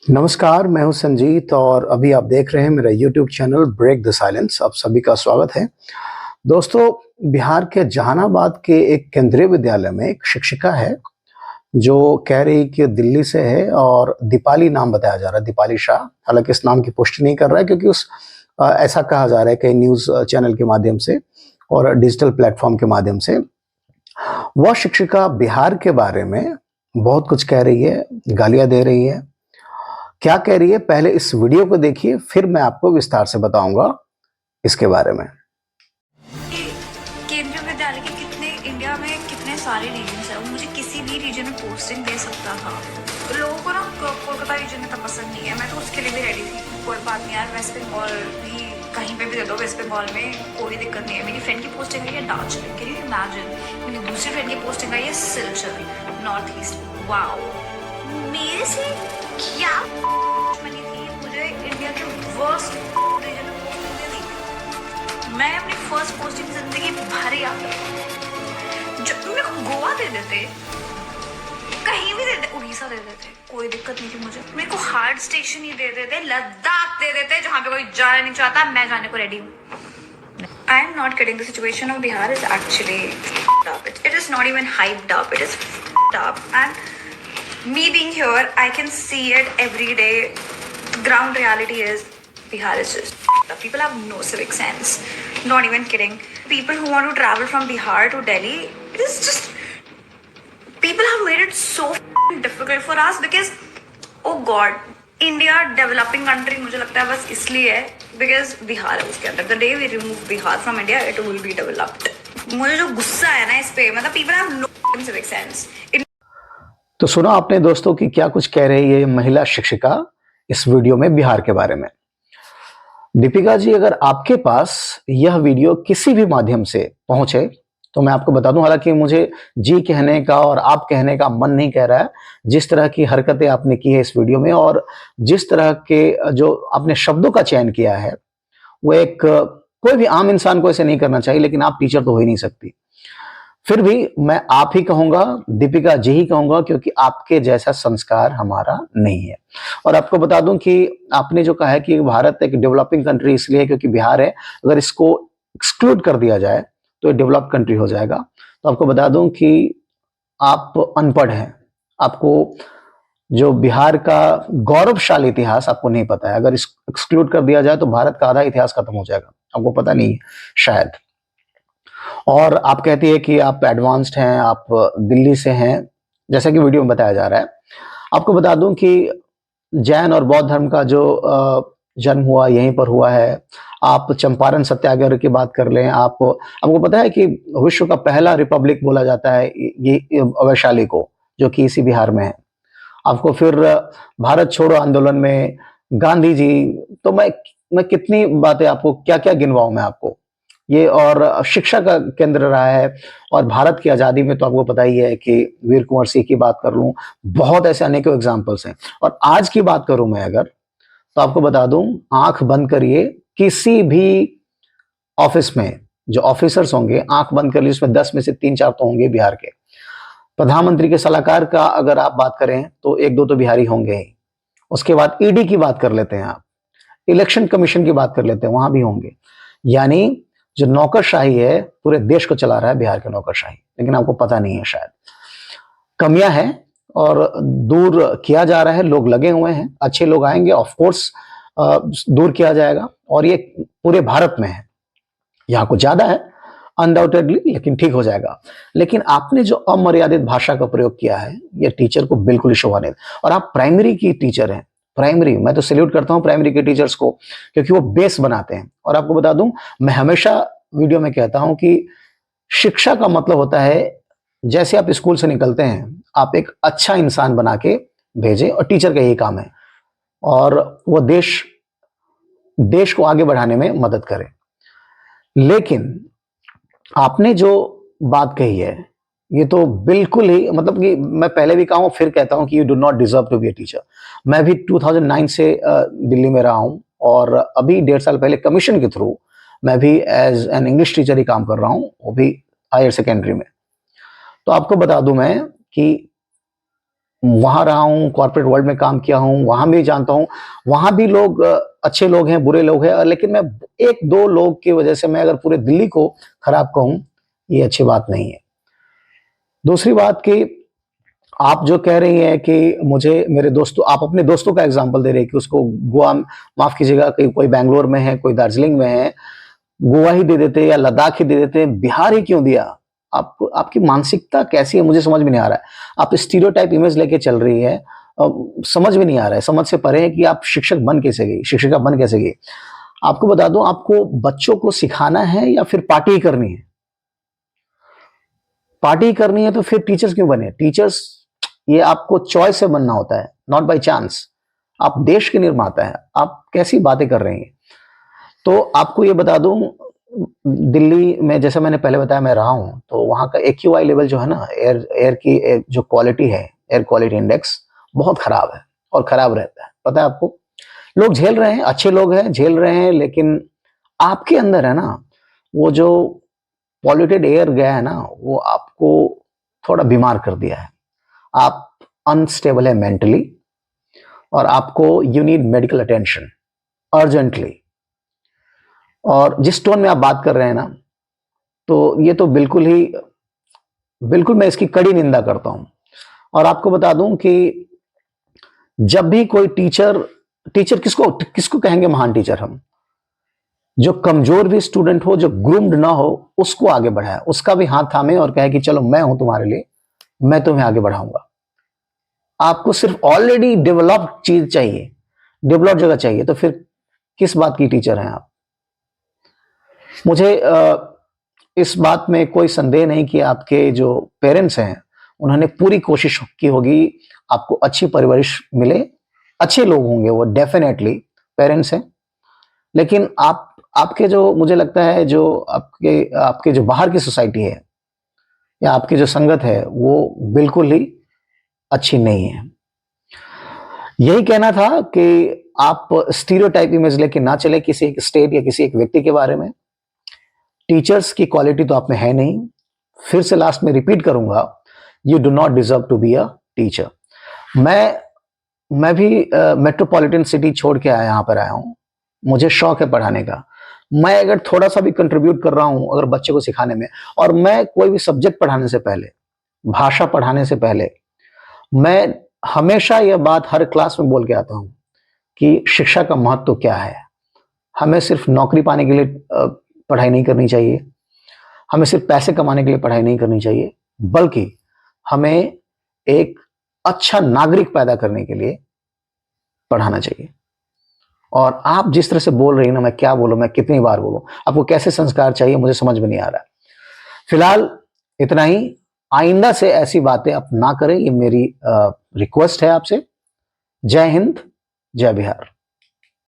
नमस्कार, मैं हूं संजीत और अभी आप देख रहे हैं मेरा YouTube channel break the silence. आप सभी का स्वागत है। दोस्तों, बिहार के जहानाबाद के एक केंद्रीय विद्यालय में एक शिक्षिका है जो कह रही कि दिल्ली से है और दीपाली नाम बताया जा रहा है, दीपाली शाह। हालांकि इस नाम की पुष्टि नहीं कर रहा है क्योंकि ऐसा कहा जा रहा है कई न्यूज़ चैनल के माध्यम से और डिजिटल प्लेटफॉर्म के माध्यम से। वह शिक्षिका बिहार के बारे में बहुत कुछ कह रही है, गालियाँ दे रही है। क्या कह रही है, पहले इस वीडियो को देखिए, फिर मैं आपको विस्तार से बताऊंगा इसके बारे में। केंद्रीय विद्यालय के इंडिया में कितने सारे रीजन्स हैं, मुझे किसी भी रीजन में पोस्टिंग दे सकता था। लोगों को ना कोलकाता रीजन में तो पसंद नहीं है, मैं तो उसके लिए भी रेडी थी। कोई बात नहीं यार, वेस्ट बंगाल भी कहीं पे भी दे दो, वेस्ट बंगाल में कोई दिक्कत नहीं है। मेरी फ्रेंड की पोस्टिंग आई है दार्जिलिंग, कैन यू इमेजिन। मेरी दूसरी फ्रेंड की पोस्टिंग आई है सिलचर, नॉर्थ ईस्ट। वाओ, मेरे से क्या मनी थी, मुझे इंडिया के वर्स्ट रीजन में पोस्टिंग दे दी। मैं अपनी फर्स्ट पोस्टिंग जिंदगी भर याद रखूंगी। जब मेरे को गोवा दे देते, कहीं भी दे देते, उड़ीसा दे देते, कोई दिक्कत नहीं थी मुझे। मेरे को हार्ड स्टेशन ही दे देते, लद्दाख दे देते, जहाँ पे कोई जाना नहीं चाहता, मैं जाने को रेडी हूँ। I am not kidding. The situation of Bihar is actually up. It is not even hyped up. It is up. And me being here, I can see it every day. The ground reality is Bihar is just up. People have no civic sense. Not even kidding. People who want to travel from Bihar to Delhi, it is just people have made it so difficult for us because, oh God, India developing country मुझे लगता है बस इसलिए है because Bihar है उसके अंदर। The day we remove Bihar from India, it will be developed. मुझे जो गुस्सा है ना इस पे, मतलब people have no civic sense. तो सुना आपने दोस्तों कि क्या कुछ कह रही है महिला शिक्षिका इस वीडियो में बिहार के बारे में। दीपिका जी, अगर आपके पास यह वीडियो किसी भी माध्यम से पहुंचे तो मैं आपको बता दूं, हालांकि मुझे जी कहने का और आप कहने का मन नहीं कह रहा है। जिस तरह की हरकतें आपने की है इस वीडियो में और जिस तरह के जो आपने शब्दों का चयन किया है, वो एक कोई भी आम इंसान को ऐसे नहीं करना चाहिए, लेकिन आप टीचर तो हो ही नहीं सकती। फिर भी मैं आप ही कहूंगा, दीपिका जी ही कहूंगा, क्योंकि आपके जैसा संस्कार हमारा नहीं है। और आपको बता दूं कि आपने जो कहा है कि भारत एक डेवलपिंग कंट्री इसलिए है क्योंकि बिहार है, अगर इसको एक्सक्लूड कर दिया जाए तो ये डेवलप कंट्री हो जाएगा। तो आपको बता दूं कि आप अनपढ़ हैं, आपको जो बिहार का गौरवशाली इतिहास आपको नहीं पता है। अगर इसको एक्सक्लूड कर दिया जाए तो भारत का आधा इतिहास खत्म हो जाएगा, आपको पता नहीं है शायद। और आप कहती है कि आप एडवांस्ड हैं, आप दिल्ली से हैं, जैसा कि वीडियो में बताया जा रहा है। आपको बता दूं कि जैन और बौद्ध धर्म का जो जन्म हुआ यहीं पर हुआ है। आप चंपारण सत्याग्रह की बात कर लें, आपको पता है कि विश्व का पहला रिपब्लिक बोला जाता है ये वैशाली को, जो कि इसी बिहार में है। आपको फिर भारत छोड़ो आंदोलन में गांधी जी, तो मैं कितनी बातें आपको क्या क्या गिनवाऊं मैं आपको। ये और शिक्षा का केंद्र रहा है। और भारत की आजादी में तो आपको पता ही है कि वीर कुंवर सिंह की बात कर लूं, बहुत ऐसे अनेकों एग्जाम्पल्स हैं। और आज की बात करूं मैं अगर, तो आपको बता दूं, आंख बंद करिए, किसी भी ऑफिस में जो ऑफिसर्स होंगे, आंख बंद कर लीजिए, उसमें 10 में से 3-4 तो होंगे बिहार के। प्रधानमंत्री के सलाहकार का अगर आप बात करें तो 1-2 तो बिहारी होंगे ही। उसके बाद ईडी की बात कर लेते हैं, आप इलेक्शन कमीशन की बात कर लेते हैं, वहां भी होंगे। यानी जो नौकरशाही है पूरे देश को चला रहा है बिहार के नौकरशाही, लेकिन आपको पता नहीं है शायद। कमियां हैं और दूर किया जा रहा है, लोग लगे हुए हैं, अच्छे लोग आएंगे, ऑफ कोर्स दूर किया जाएगा। और ये पूरे भारत में है, यहाँ कुछ ज्यादा है अनडाउटेडली, लेकिन ठीक हो जाएगा। लेकिन आपने जो अमर्यादित भाषा का प्रयोग किया है, ये टीचर को बिल्कुल ही शोभा नहीं। और आप प्राइमरी की टीचर हैं, प्राइमरी, मैं तो सैल्यूट करता हूं प्राइमरी के टीचर्स को, क्योंकि वो बेस बनाते हैं। और आपको बता दूं, मैं हमेशा वीडियो में कहता हूं कि शिक्षा का मतलब होता है, जैसे आप स्कूल से निकलते हैं, आप एक अच्छा इंसान बना के भेजें, और टीचर का यही काम है। और वो देश को आगे बढ़ाने में मदद करे। लेकिन आपने जो बात कही है, ये तो बिल्कुल ही, मतलब कि मैं पहले भी कहा हूं, फिर कहता हूं कि you do not deserve to be a teacher. मैं भी 2009 से दिल्ली में रहा हूं और अभी 1.5 साल पहले कमीशन के थ्रू मैं भी एज एन इंग्लिश टीचर ही काम कर रहा हूं, वो भी हायर सेकेंडरी में। तो आपको बता दूं मैं कि वहां रहा हूँ, कॉर्पोरेट वर्ल्ड में काम किया हूँ, वहां भी जानता हूँ, वहां भी लोग अच्छे लोग हैं, बुरे लोग हैं, लेकिन मैं एक दो लोग की वजह से मैं अगर पूरे दिल्ली को खराब कहूँ, ये अच्छी बात नहीं है। दूसरी बात कि आप जो कह रही हैं कि मुझे मेरे दोस्तों, आप अपने दोस्तों का एग्जांपल दे रहे हैं कि उसको गोवा, माफ कीजिएगा, कि कोई बैंगलोर में है, कोई दार्जिलिंग में है, गोवा ही दे देते या लद्दाख ही दे देते, बिहार ही क्यों दिया? आपको, आपकी मानसिकता कैसी है मुझे समझ में नहीं आ रहा है। आप स्टीरियोटाइप इमेज लेके चल रही है, समझ में नहीं आ रहा है, समझ से परे है कि आप शिक्षक बन कैसे गई, शिक्षिका बन कैसे गई। आपको बता दूं, आपको बच्चों को सिखाना है या फिर पार्टी ही करनी है? पार्टी करनी है तो फिर टीचर्स क्यों बने? टीचर्स, ये आपको चॉइस से बनना होता है, नॉट बाय चांस। आप देश के निर्माता हैं, आप कैसी बातें कर रही हैं? तो आपको ये बता दूं, दिल्ली में जैसे मैंने पहले बताया मैं रहा हूं, तो वहां का एक्यूआई लेवल जो है ना, एयर एयर की जो क्वालिटी है, एयर क्वालिटी इंडेक्स बहुत खराब है और खराब रहता है। पता है आपको? लोग झेल रहे हैं, अच्छे लोग हैं, झेल रहे हैं, लेकिन आपके अंदर है ना, वो जो पॉल्यूटेड एयर गया है ना, वो आपको थोड़ा बीमार कर दिया है। आप अनस्टेबल है मेंटली, और आपको you need medical attention urgently. और जिस टोन में आप बात कर रहे हैं ना, तो ये तो बिल्कुल मैं इसकी कड़ी निंदा करता हूं। और आपको बता दूं कि जब भी कोई टीचर, टीचर किसको किसको कहेंगे महान टीचर? हम जो कमजोर भी स्टूडेंट हो, जो ग्रूम्ड ना हो, उसको आगे बढ़ाए, उसका भी हाथ थामे और कहे कि चलो मैं हूं तुम्हारे लिए, मैं तुम्हें आगे बढ़ाऊंगा। आपको सिर्फ ऑलरेडी डेवलप्ड चीज चाहिए, डेवलप्ड जगह चाहिए, तो फिर किस बात की टीचर हैं आप? मुझे इस बात में कोई संदेह नहीं कि आपके जो पेरेंट्स हैं, उन्होंने पूरी कोशिश की होगी आपको अच्छी परवरिश मिले, अच्छे लोग होंगे वो, डेफिनेटली पेरेंट्स हैं। लेकिन आपके जो, मुझे लगता है जो आपके आपके जो बाहर की सोसाइटी है या आपकी जो संगत है, वो बिल्कुल ही अच्छी नहीं है। यही कहना था कि आप स्टीरियोटाइप इमेज लेके ना चले किसी एक स्टेट या किसी एक व्यक्ति के बारे में। टीचर्स की क्वालिटी तो आप में है नहीं। फिर से लास्ट में रिपीट करूंगा, you do not deserve to be a teacher. मैं भी मेट्रोपॉलिटन सिटी छोड़ के आया, यहां पर आया हूं, मुझे शौक है पढ़ाने का। मैं अगर थोड़ा सा भी कंट्रीब्यूट कर रहा हूं अगर बच्चे को सिखाने में, और मैं कोई भी सब्जेक्ट पढ़ाने से पहले, भाषा पढ़ाने से पहले, मैं हमेशा यह बात हर क्लास में बोल के आता हूं कि शिक्षा का महत्व क्या है। हमें सिर्फ नौकरी पाने के लिए पढ़ाई नहीं करनी चाहिए, हमें सिर्फ पैसे कमाने के लिए पढ़ाई नहीं करनी चाहिए, बल्कि हमें एक अच्छा नागरिक पैदा करने के लिए पढ़ाना चाहिए। और आप जिस तरह से बोल रही हैं ना, मैं क्या बोलूं, मैं कितनी बार बोलूं, आपको कैसे संस्कार चाहिए मुझे समझ में नहीं आ रहा। फिलहाल इतना ही। आइंदा से ऐसी बातें आप ना करें, ये मेरी रिक्वेस्ट है आपसे। जय हिंद, जय बिहार।